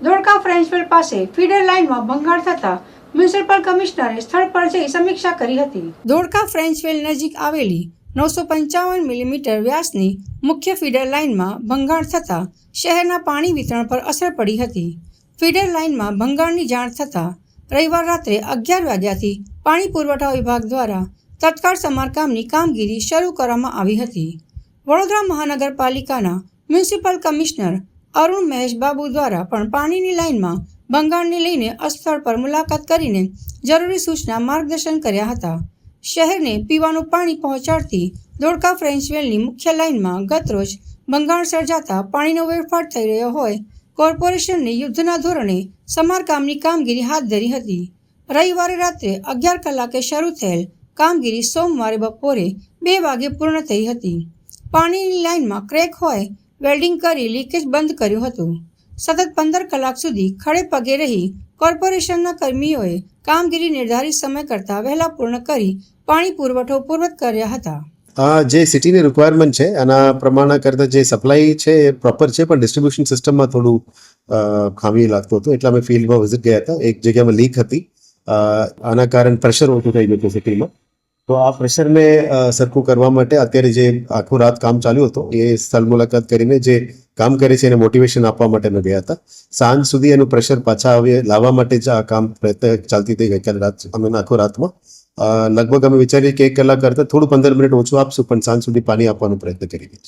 ધોળકા ફ્રેન્ચવેલ પાસે ફીડર લાઇનમાં ભંગાણ થતા મ્યુનિસિપલ કમિશનરે સ્થળ પર જઈ સમીક્ષા કરી હતી. ધોળકા ફ્રેન્ચવેલ નજીક આવેલી 955 મિલીમીટર વ્યાસની મુખ્ય ફીડર લાઇનમાં ભંગાણ થતાં શહેરના પાણી વિતરણ પર અસર પડી હતી. ફીડર લાઇનમાં ભંગાણની જાણ થતાં રવિવાર રાત્રે 11 વાગ્યાથી પાણી પુરવઠા વિભાગ દ્વારા તત્કાળ સમારકામની કામગીરી શરૂ કરવામાં આવી હતી. વડોદરા મહાનગરપાલિકાના મ્યુનિસિપલ કમિશનર અરુણ મહેશ બાબુ દ્વારા પણ પાણીની લાઇનમાં ભંગાણને લઈને સ્થળ પર મુલાકાત કરીને જરૂરી સૂચના માર્ગદર્શન કર્યા હતા. શહેરને પીવાનું પાણી પહોંચાડતી ધોળકા ફ્રેન્ચવેલની મુખ્ય લાઇનમાં ગતરોજ ભંગાણ સર્જાતા પાણીનો વેડફાટ થઈ રહ્યો હોય કોર્પોરેશનને યુદ્ધના ધોરણે સમારકામની કામગીરી હાથ ધરી હતી. રવિવારે રાત્રે 11 કલાકે શરૂ થયેલ કામગીરી સોમવારે બપોરે 2 વાગે પૂર્ણ થઈ હતી. પાણીની લાઇનમાં ક્રેક હોય વેલ્ડિંગ કરી લીકેજ બંધ કર્યું હતું. સતત 15 કલાક સુધી ખડે પગે રહી કોર્પોરેશનના કર્મીઓએ કામગીરી નિર્ધારિત સમય કરતાં વહેલા પૂર્ણ કરી પાણી પુરવઠો પૂર્વવત કર્યા હતા. જે સિટીની રિક્વાયરમેન્ટ છે એના પ્રમાણે કરતાં જે સપ્લાય છે એ પ્રોપર છે, પણ ડિસ્ટ્રીબ્યુશન સિસ્ટમમાં થોડું ખામી લાગતું હતું, એટલે અમે ફિલ્ડમાં વિઝિટ ગયા હતા. એક જગ્યામાં લીક હતી, આના કારણે પ્રેશર ઓછું થઈ ગયું હતું સિટીમાં. તો આ પ્રેશરને સરખું કરવા માટે અત્યારે જે આખું રાત કામ ચાલ્યું હતું એ સ્થળ મુલાકાત કરીને જે કામ કરે છે એને મોટિવેશન આપવા માટે અમે ગયા હતા. સાંજ સુધી એનું પ્રેશર પાછા લાવવા માટે જ આ કામ પ્રયત્ન ચાલતી હતી ગઈકાલે રાત અમે આખો રાતમાં. લગભગ અમે વિચારીએ કે 1 કલાક કરતાં થોડું 15 મિનિટ ઓછું આપશું, પણ સાંજ સુધી પાણી આપવાનો પ્રયત્ન કરી રહ્યા છીએ.